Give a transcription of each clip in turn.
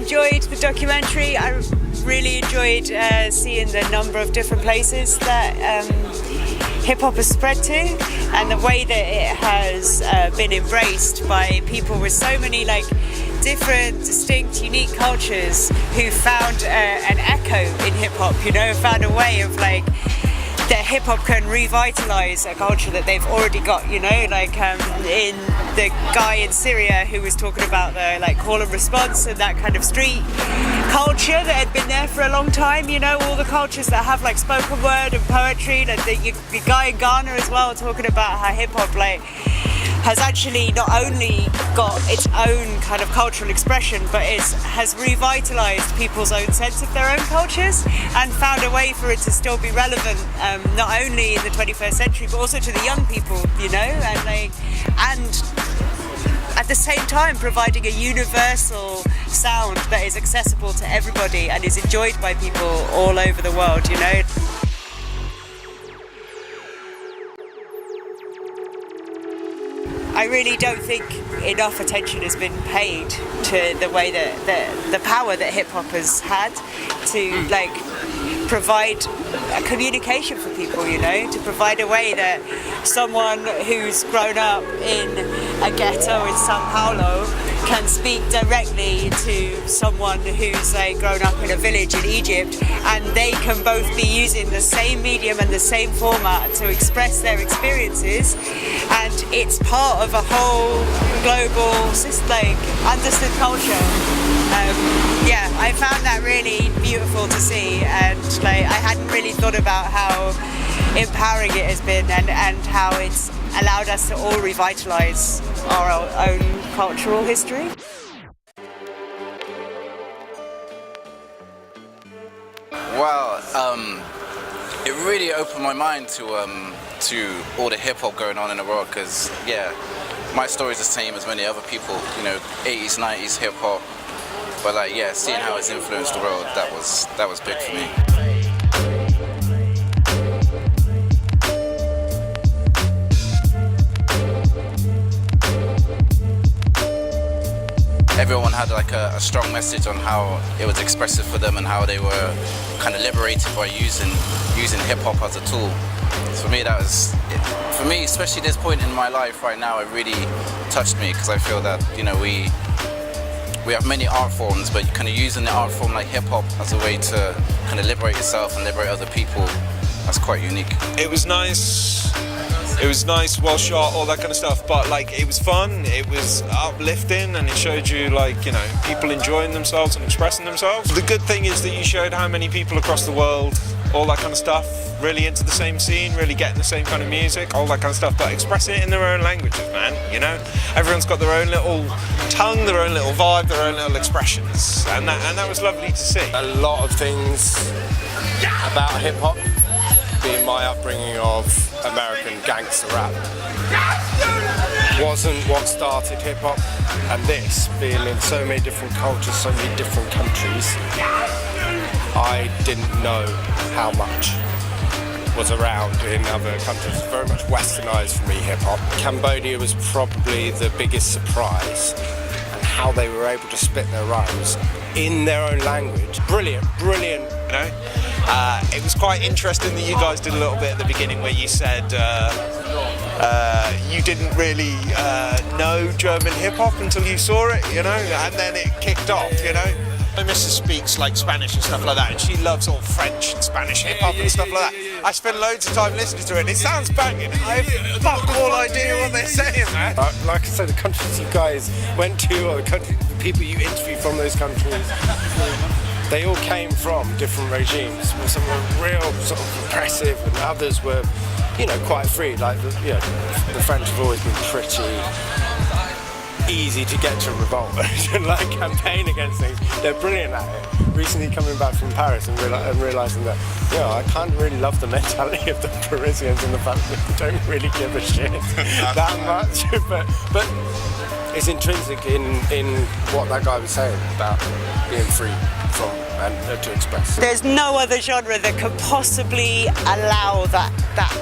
enjoyed the documentary. I really enjoyed seeing the number of different places that hip-hop has spread to, and the way that it has been embraced by people with so many different, distinct, unique cultures who found an echo in hip-hop, found a way of that hip-hop can revitalise a culture that they've already got, in the guy in Syria who was talking about the call and response and that kind of street culture that had been there for a long time, all the cultures that have spoken word and poetry, and the guy in Ghana as well talking about how hip-hop has actually not only got its own kind of cultural expression, but has revitalised people's own sense of their own cultures and found a way for it to still be relevant, not only in the 21st century, but also to the young people, and at the same time providing a universal sound that is accessible to everybody and is enjoyed by people all over the world, I really don't think enough attention has been paid to the way that the power that hip-hop has had to provide a communication for people, to provide a way that someone who's grown up in a ghetto in Sao Paulo can speak directly to someone who's grown up in a village in Egypt, and they can both be using the same medium and the same format to express their experiences, and it's part of a whole global system, understood culture. I found that really beautiful to see, and I hadn't really thought about how empowering it has been, and how it's allowed us to all revitalise our own cultural history. Well, it really opened my mind to all the hip hop going on in the world, because my story is the same as many other people, 80s, 90s hip hop, but seeing how it's influenced the world, that was big for me. Everyone had a strong message on how it was expressive for them and how they were kind of liberated by using hip-hop as a tool. So for me, for me, especially this point in my life right now, it really touched me, because I feel that, we have many art forms, but kind of using the art form like hip-hop as a way to kind of liberate yourself and liberate other people, that's quite unique. It was nice. It was nice, well shot, all that kind of stuff, but it was fun, it was uplifting, and it showed you people enjoying themselves and expressing themselves. The good thing is that you showed how many people across the world, all that kind of stuff, really into the same scene, really getting the same kind of music, all that kind of stuff, but expressing it in their own languages, man, Everyone's got their own little tongue, their own little vibe, their own little expressions, and that was lovely to see. A lot of things about hip-hop, being my upbringing of American gangster rap, wasn't what started hip-hop, and this, being in so many different cultures, so many different countries, I didn't know how much was around in other countries. Very much westernized for me, hip-hop. Cambodia was probably the biggest surprise, and how they were able to spit their rhymes in their own language. Brilliant, brilliant. It was quite interesting that you guys did a little bit at the beginning where you said you didn't really know German hip-hop until you saw it, and then it kicked off, My missus speaks Spanish and stuff like that, and she loves all French and Spanish hip-hop and stuff like that. I spend loads of time listening to it, and it sounds banging. I have fuck all idea what they're saying, man. Like I said, the countries you guys went to, or the people you interviewed from those countries, they all came from different regimes. Some were real sort of oppressive, and others were, quite free. The French have always been pretty easy to get to revolt and campaign against things. They're brilliant at it. Recently coming back from Paris and realising that, I can't really love the mentality of the Parisians and the fact that they don't really give a shit that much. But it's intrinsic in what that guy was saying about being free from and to express. There's no other genre that could possibly allow that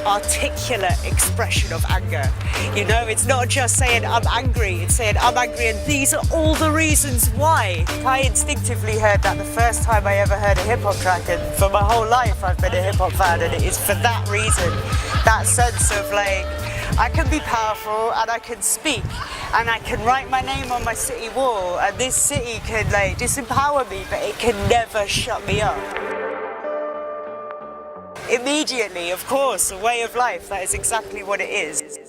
articulate expression of anger. You know, it's not just saying I'm angry, it's saying I'm angry and these are all the reasons why. I instinctively heard that the first time I ever heard a hip hop track, and for my whole life I've been a hip hop fan, and it is for that reason, that sense of like, I can be powerful and I can speak and I can write my name on my city wall, and this city can like disempower me, but it can never shut me up. Immediately, of course, a way of life, that is exactly what it is.